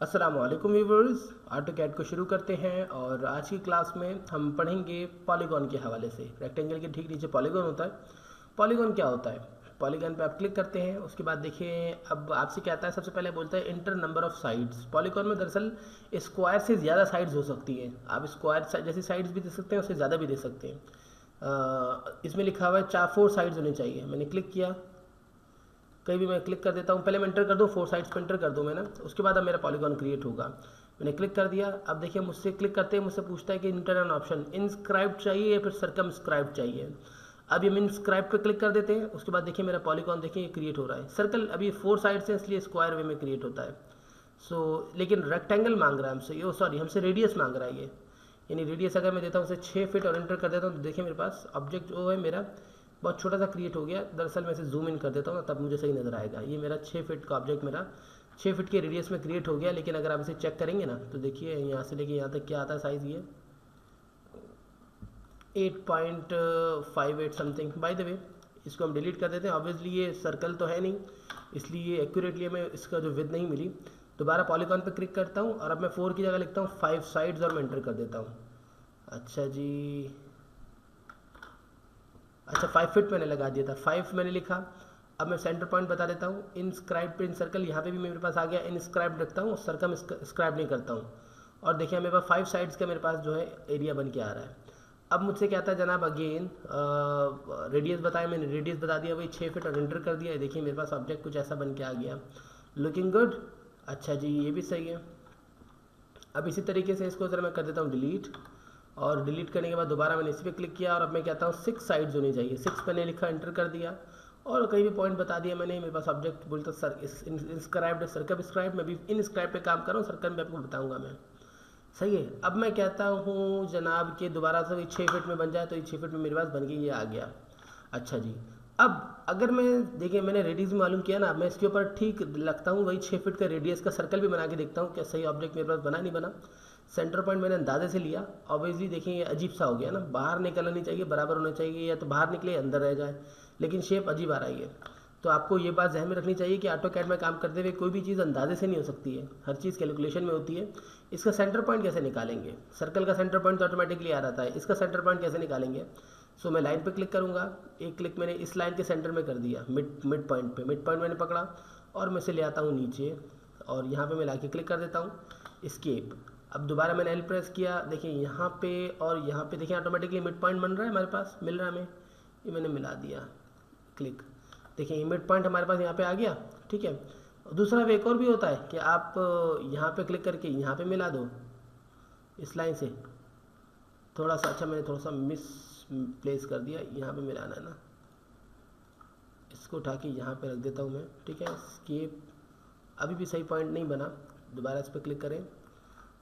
अस्सलाम वालेकुम viewers, AutoCAD को शुरू करते हैं। और आज की क्लास में हम पढ़ेंगे पॉलीगॉन के हवाले से। रेक्टेंगल के ठीक नीचे पॉलीगॉन होता है। पॉलीगॉन क्या होता है? पॉलीगॉन पे आप क्लिक करते हैं, उसके बाद देखिए अब आपसे क्या आता है। सबसे पहले बोलता है inter number of sides. Polygon में दरअसल स्क्वायर से ज़्यादा साइड्स हो सकती हैं। आप स्क्वायर जैसी साइड्स भी दे सकते हैं, उससे ज़्यादा भी दे सकते हैं। इसमें लिखा हुआ है 4 साइड्स होनी चाहिए। मैंने क्लिक किया, कहीं भी मैं क्लिक कर देता हूँ। पहले मैं इंटर कर दूँ, 4 साइड्स पर इंटर कर दूँ मैंने, उसके बाद अब मेरा पॉलीगॉन क्रिएट होगा। मैंने क्लिक कर दिया। अब देखिए मुझसे क्लिक करते ही मुझसे पूछता है कि इंटर एन ऑप्शन, इनस्क्राइब चाहिए या फिर सरकमस्क्राइब चाहिए। अब ये मैं इनस्क्राइब पे क्लिक कर देते हैं। उसके बाद देखिए मेरा पॉलीगॉन देखिए क्रिएट हो रहा है। सर्कल अभी 4 साइड्स हैं इसलिए स्क्वायर वे में क्रिएट होता है। लेकिन रेक्टेंगल मांग रहा है हमसे, ये सॉरी हमसे रेडियस मांग रहा है ये। यानी रेडियस अगर मैं देता हूँ उसे 6 फीट और इंटर कर देता हूँ तो देखिए मेरे पास ऑब्जेक्ट जो है मेरा बहुत छोटा सा क्रिएट हो गया। दरअसल मैं इसे जूम इन कर देता हूँ ना, तब मुझे सही नज़र आएगा। ये मेरा 6 फीट का ऑब्जेक्ट मेरा 6 फीट के रेडियस में क्रिएट हो गया। लेकिन अगर आप इसे चेक करेंगे ना तो देखिए यहाँ से लेके यहाँ तक क्या आता है साइज़, ये 8.58 समथिंग। बाय द वे इसको हम डिलीट कर देते हैं। ऑब्वियसली ये सर्कल तो है नहीं, इसलिए एक्यूरेटली हमें इसका जो विड्थ नहीं मिली। दोबारा पॉलीगॉन पे क्लिक करता हूँ और अब मैं 4 की जगह लिखता हूँ 5 साइड्स और मैं एंटर कर देता हूँ। अच्छा जी, अच्छा 5 फीट मैंने लगा दिया था, 5 मैंने लिखा। अब मैं सेंटर पॉइंट बता देता हूँ। इनस्क्राइब पे इन सर्कल, यहाँ पे भी मेरे पास आ गया। इनस्क्राइब रखता हूँ, सर्कम स्क्राइब नहीं करता हूँ। और देखिए मेरे पास 5 साइड्स का मेरे पास जो है एरिया बन के आ रहा है। अब मुझसे क्या था जनाब, अगेन रेडियस बताया, मैंने रेडियस बता दिया वही 6 फीट और एंटर कर दिया। देखिए मेरे पास ऑब्जेक्ट कुछ ऐसा बन के आ गया। Looking good. अच्छा जी, ये भी सही है। अब इसी तरीके से इसको ज़रा मैं कर देता हूँ डिलीट। और डिलीट करने के बाद दोबारा मैंने इसी पे क्लिक किया और अब मैं कहता हूँ 6 साइड्स होनी चाहिए। 6 मैंने लिखा, एंटर कर दिया और कहीं भी पॉइंट बता दिया मैंने। मेरे पास ऑब्जेक्ट बोलता सर इंस्क्राइब्ड सर्कमस्क्राइब। मैं भी इनस्क्राइब पे काम कर रहा हूँ, सर्कल पे आपको बताऊँगा मैं। सही है। अब मैं कहता हूँ जनाब कि दोबारा से 6 फीट में बन जाए, तो ये 6 फीट में मेरे पास बन के ये आ गया। अच्छा जी, अब अगर मैं देखिए मैंने रेडियस मालूम किया ना, मैं इसके ऊपर ठीक लगता हूँ वही 6 फीट का रेडियस का सर्कल भी बना के देखता हूँ क्या सही ऑब्जेक्ट मेरे पास बना नहीं बना। सेंटर पॉइंट मैंने अंदाजे से लिया। ऑब्वियसली देखिए ये अजीब सा हो गया ना, बाहर निकलना नहीं चाहिए, बराबर होना चाहिए, या तो बाहर निकले अंदर रह जाए, लेकिन शेप अजीब आ रही है। तो आपको ये बात ध्यान में रखनी चाहिए कि ऑटोकैड में काम करते हुए कोई भी चीज़ अंदाजे से नहीं हो सकती है, हर चीज़ कैलकुलेशन में होती है। इसका सेंटर पॉइंट कैसे निकालेंगे? सर्कल का सेंटर पॉइंट तो ऑटोमेटिकली आ रहता है, इसका सेंटर पॉइंट कैसे निकालेंगे? मैं लाइन पे क्लिक करूँगा। एक क्लिक मैंने इस लाइन के सेंटर में कर दिया, मिड पॉइंट पे। मिड पॉइंट मैंने पकड़ा और मैं इसे ले आता हूँ नीचे और यहाँ पे मैं ला के क्लिक कर देता हूँ एस्केप। अब दोबारा मैंने एल प्रेस किया, देखिए यहाँ पे और यहाँ पे देखिए ऑटोमेटिकली मिड पॉइंट बन रहा है हमारे पास, मिल रहा है हमें। ये मैंने मिला दिया, क्लिक। देखिए ये मिड पॉइंट हमारे पास यहाँ पे आ गया। ठीक है। दूसरा वे एक और भी होता है कि आप यहाँ पे क्लिक करके यहाँ पे मिला दो इस लाइन से थोड़ा सा। अच्छा मैंने थोड़ा सा मिस प्लेस कर दिया, यहाँ पे मिलाना है ना, इसको उठा के यहाँ पे रख देता हूँ मैं। ठीक है, एस्केप। अभी भी सही पॉइंट नहीं बना, दोबारा इस पर क्लिक करें,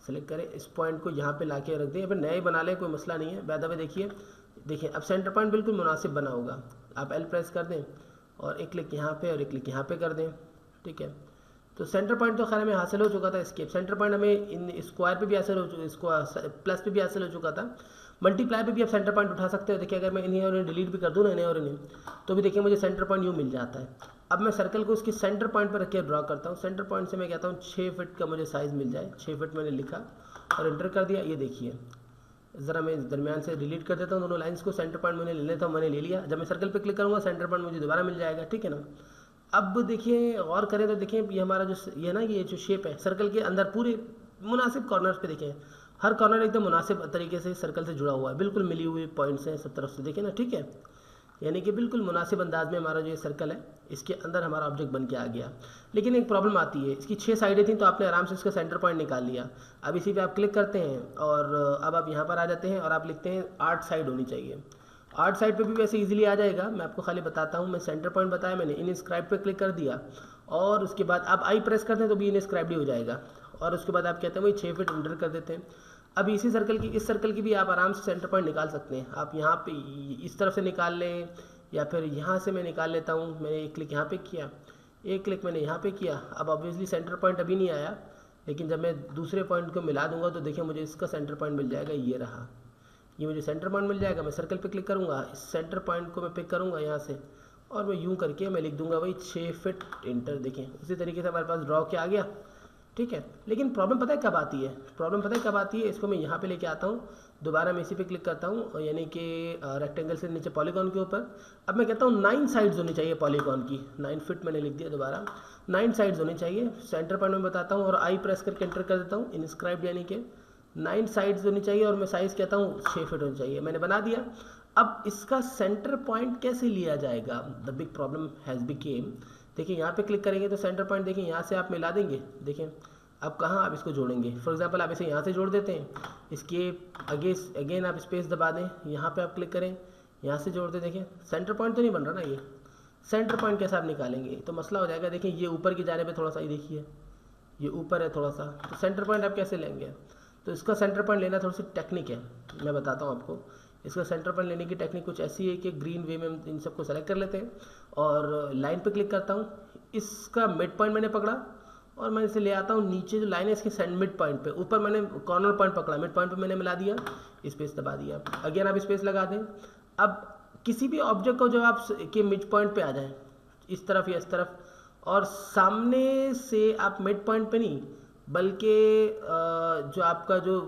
सेलेक्ट करें, इस पॉइंट को यहाँ पे लाके रख दें या फिर नए बना लें, कोई मसला नहीं है। बाय द वे देखिए अब सेंटर पॉइंट बिल्कुल मुनासिब बना होगा। आप एल प्रेस कर दें और एक क्लिक यहाँ पे और एक क्लिक यहाँ पे कर दें। ठीक है, तो सेंटर पॉइंट तो खैर हमें हासिल हो चुका था। एस्केप सेंटर पॉइंट हमें इन स्क्वायर पे भी हासिल हो चुका, इसको प्लस पे भी हासिल हो चुका था। मल्टीप्लाई पे भी आप सेंटर पॉइंट उठा सकते हो। देखिए अगर मैं इन्हें और इन्हें डिलीट भी कर दूँ ना, इन्हें और इन्हें, तो भी देखिए मुझे सेंटर पॉइंट यूँ मिल जाता है। अब मैं सर्कल को उसकी सेंटर पॉइंट पर रख के ड्रॉ करता हूँ। सेंटर पॉइंट से मैं कहता हूँ 6 फीट का मुझे साइज़ मिल जाए। 6 फीट मैंने लिखा और एंटर कर दिया। ये देखिए ज़रा मैं दरमियान से डिलीट कर देता हूँ दोनों लाइन्स को। सेंटर पॉइंट मैंने ले लेता हूँ, मैंने ले लिया। जब मैं सर्कल पे क्लिक करूँगा सेंटर पॉइंट मुझे दोबारा मिल जाएगा। ठीक है ना। अब देखिए और करें तो देखिए ये हमारा जो ये ना, ये जो शेप है सर्कल के अंदर पूरे मुनासिब कॉर्नर्स पे देखें, हर कॉर्नर एकदम मुनासिब तरीके से सर्कल से जुड़ा हुआ है, बिल्कुल मिली हुई पॉइंट्स हैं सब तरफ से, देखें ना। ठीक है, यानी कि बिल्कुल मुनासिब अंदाज में हमारा जो ये सर्कल है इसके अंदर हमारा ऑब्जेक्ट बन के आ गया। लेकिन एक प्रॉब्लम आती है, इसकी 6 साइडें थी तो आपने आराम से इसका सेंटर पॉइंट निकाल लिया। अब इसी पे आप क्लिक करते हैं और अब आप यहाँ पर आ जाते हैं और आप लिखते हैं 8 साइड होनी चाहिए। 8 साइड पे भी वैसे इजीली आ जाएगा, मैं आपको खाली बताता हूँ। मैं सेंटर पॉइंट बताया मैंने, इनस्क्राइब पे क्लिक कर दिया और उसके बाद आप आई प्रेस करते हैं तो भी इनस्क्राइब ही हो जाएगा। और उसके बाद आप कहते हैं वही 6 फीट एंटर कर देते हैं। अब इसी सर्कल की, इस सर्कल की भी आप आराम से सेंटर पॉइंट निकाल सकते हैं। आप यहाँ पे इस तरफ से निकाल लें या फिर यहाँ से मैं निकाल लेता हूँ। मैंने एक क्लिक यहाँ पे किया, एक क्लिक मैंने यहाँ पे किया। अब ऑब्वियसली सेंटर पॉइंट अभी नहीं आया, लेकिन जब मैं दूसरे पॉइंट को मिला दूंगा तो देखिए मुझे इसका सेंटर पॉइंट मिल जाएगा। ये रहा, ये मुझे सेंटर पॉइंट मिल जाएगा। मैं सर्कल पे क्लिक करूँगा, इस सेंटर पॉइंट को मैं पिक करूँगा यहाँ से और मैं यूँ करके मैं लिख दूँगा वही 6 फीट, इंटर। देखें उसी तरीके से हमारे पास ड्रॉ क्या आ गया। ठीक है। लेकिन प्रॉब्लम पता है कब आती है, प्रॉब्लम पता है कब आती है, इसको मैं यहाँ पे लेके आता हूँ, दोबारा मैं इसी पे क्लिक करता हूँ, यानी कि रेक्टेंगल से नीचे पॉलीगॉन के ऊपर। अब मैं कहता हूँ 9 साइड्स होनी चाहिए पॉलीगॉन की, 9 फीट मैंने लिख दिया दोबारा, 9 साइड्स होनी चाहिए। सेंटर पॉइंट में बताता हूँ और आई प्रेस करके एंटर कर देता हूँ, इंस्क्राइब यानी कि 9 साइड्स होनी चाहिए, और मैं साइज़ कहता हूँ 6 फीट होनी चाहिए, मैंने बना दिया। अब इसका सेंटर पॉइंट कैसे लिया जाएगा, the big problem has became. देखिए यहाँ पे क्लिक करेंगे तो सेंटर पॉइंट देखिए यहाँ से आप मिला देंगे, देखें अब कहाँ आप इसको जोड़ेंगे। फॉर एग्जांपल आप इसे यहाँ से जोड़ देते हैं, इसके अगेन आप स्पेस दबा दें, यहाँ पे आप क्लिक करें, यहाँ से जोड़ दें, देखें सेंटर पॉइंट तो नहीं बन रहा ना। ये सेंटर पॉइंट कैसे आप निकालेंगे, तो मसला हो जाएगा। देखिए ये ऊपर की जाने पे थोड़ा सा, ये देखिए ये ऊपर है थोड़ा सा, तो सेंटर पॉइंट आप कैसे लेंगे। तो इसका सेंटर पॉइंट लेना थोड़ी सी टेक्निक है, मैं बताता हूँ आपको। इसका सेंटर पॉइंट लेने की टेक्निक कुछ ऐसी है कि ग्रीन वे में हम इन सबको सेलेक्ट कर लेते हैं और लाइन पे क्लिक करता हूँ। इसका मिड पॉइंट मैंने पकड़ा और मैं इसे ले आता हूँ नीचे, जो लाइन है इसके मिड पॉइंट पे, ऊपर मैंने कॉर्नर पॉइंट पकड़ा, मिड पॉइंट पे मैंने मिला दिया, स्पेस दबा दिया। अगेन आप स्पेस लगा दें। अब किसी भी ऑब्जेक्ट को जब आप के मिड पॉइंट पे आ जाए, इस तरफ या इस तरफ, और सामने से आप मिड पॉइंट पे नहीं बल्कि जो आपका जो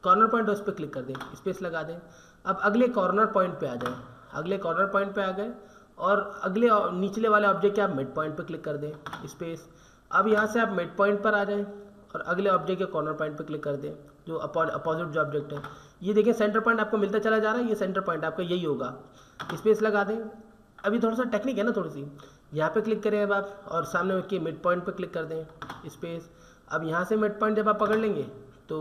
कॉर्नर पॉइंट है उस पर क्लिक कर दें, स्पेस लगा दें। अब अगले कॉर्नर पॉइंट पे आ जाए, अगले कॉर्नर पॉइंट पे आ गए और अगले निचले वाले ऑब्जेक्ट के आप मिड पॉइंट पे क्लिक कर दें, स्पेस। अब यहाँ से आप मिड पॉइंट पर आ जाएं और अगले ऑब्जेक्ट के कॉर्नर पॉइंट पे क्लिक कर दें, जो अपोजिट जो ऑब्जेक्ट है। ये देखें सेंटर पॉइंट आपको मिलता चला जा रहा है, ये सेंटर पॉइंट आपका यही होगा, स्पेस लगा दें। अभी थोड़ा सा टेक्निक है ना थोड़ी सी, यहाँ पे क्लिक करें अब आप और सामने के मिड पॉइंट पे क्लिक कर दें, स्पेस। अब यहाँ से मिड पॉइंट जब आप पकड़ लेंगे तो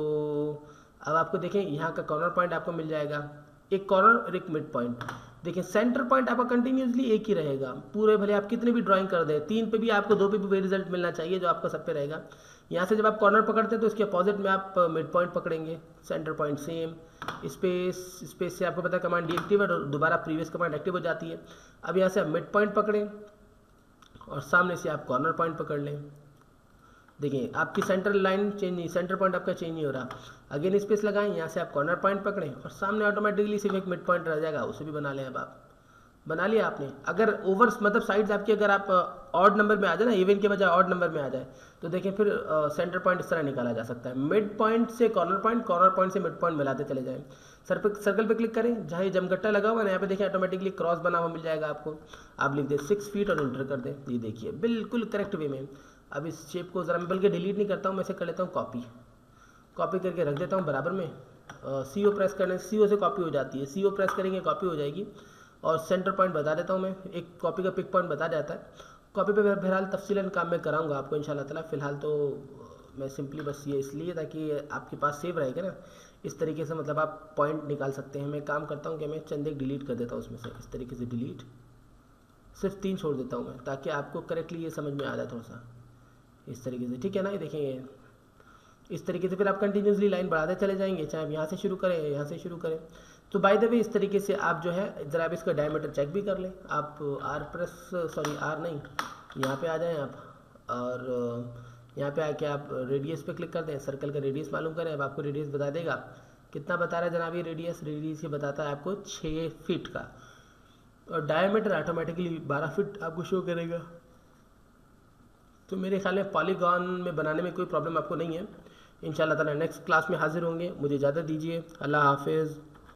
अब आपको देखें यहाँ का कॉर्नर पॉइंट आपको मिल जाएगा, एक कॉर्नर और एक मिड पॉइंट। देखिए सेंटर पॉइंट आपका कंटिन्यूसली एक ही रहेगा, पूरे भले आप कितने भी ड्राइंग कर दें, 3 पे भी आपको 2 पे भी वही रिजल्ट मिलना चाहिए जो आपका सब पे रहेगा। यहाँ से जब आप कॉर्नर पकड़ते हैं तो इसके अपोजिट में आप मिड पॉइंट पकड़ेंगे, सेंटर पॉइंट सेम, स्पेस से आपको पता है कमांड डीएक्टिव है, दोबारा प्रीवियस कमांड एक्टिव हो जाती है। अब यहाँ से आप मिड पॉइंट पकड़ें और सामने से आप कॉर्नर पॉइंट पकड़ लें। देखिए आपकी सेंटर लाइन चेंज नहीं, सेंटर पॉइंट आपका चेंज नहीं हो रहा। अगेन स्पेस लगाएं, यहाँ से आप कॉर्नर पॉइंट पकड़ें और सामने ऑटोमेटिकली सिर्फ एक मिड पॉइंट रह जाएगा, उसे भी बना लें। अब आप बना लिया आपने। अगर ओवर मतलब साइड्स आपकी अगर आप ऑड नंबर में आ जाए ना, इवन के बजाय ऑड नंबर में आ जाए, तो देखिए फिर सेंटर पॉइंट इस तरह निकाला जा सकता है। मिड पॉइंट से कॉर्नर पॉइंट, कॉर्नर पॉइंट से मिड पॉइंट मिलाते चले जाएं। सर्कल पे क्लिक करें, जहाँ ये जमगट्टा लगा हुआ है ना, यहाँ पे देखिए ऑटोमेटिकली क्रॉस बना हुआ मिल जाएगा आपको। आप लिख दें 6 फीट और इंटर कर दें, ये देखिए बिल्कुल करेक्ट वे में। अब इस शेप को ज़रा मैं बल्कि डिलीट नहीं करता हूँ, मैं इसे कर लेता हूँ कॉपी करके रख देता हूँ बराबर में। CO प्रेस करने से CO से कॉपी हो जाती है, CO प्रेस करेंगे कॉपी हो जाएगी। और सेंटर पॉइंट बता देता हूँ मैं, एक कॉपी का पिक पॉइंट बता जाता है। कॉपी पे बहरहाल तफसीलन काम मैं कराऊंगा आपको इंशाल्लाह ताला। फ़िलहाल तो मैं सिंपली बस ये इसलिए ताकि आपके पास सेव रहेगा ना, इस तरीके से मतलब आप पॉइंट निकाल सकते हैं। मैं काम करता हूँ कि मैं चंद एक डिलीट कर देता हूँ उसमें से, इस तरीके से डिलीट, सिर्फ 3 छोड़ देता हूँ मैं, ताकि आपको करेक्टली ये समझ में आ जाए थोड़ा सा इस तरीके से, ठीक है ना। ये देखेंगे इस तरीके से फिर आप कंटिन्यूसली लाइन बढ़ाते चले जाएंगे, चाहे आप यहाँ से शुरू करें यहाँ से शुरू करें। तो बाय द वे इस तरीके से आप जो है ज़रा आप इसका डायमीटर चेक भी कर लें। आप आर नहीं, यहाँ पे आ जाएं आप और यहाँ पे आके आप रेडियस पे क्लिक कर दें, सर्कल का रेडियस मालूम करें। अब आपको रेडियस बता देगा कितना बता रहा है जनाब ये रेडियस ये बताता है आपको 6 फीट का, और डायमीटर ऑटोमेटिकली 12 फीट आपको शो करेगा। तो मेरे ख्याल में पॉलीगॉन में बनाने में कोई प्रॉब्लम आपको नहीं है। इंशाल्लाह ताला नेक्स्ट क्लास में हाजिर होंगे, मुझे इजाज़त दीजिए, अल्लाह हाफिज़।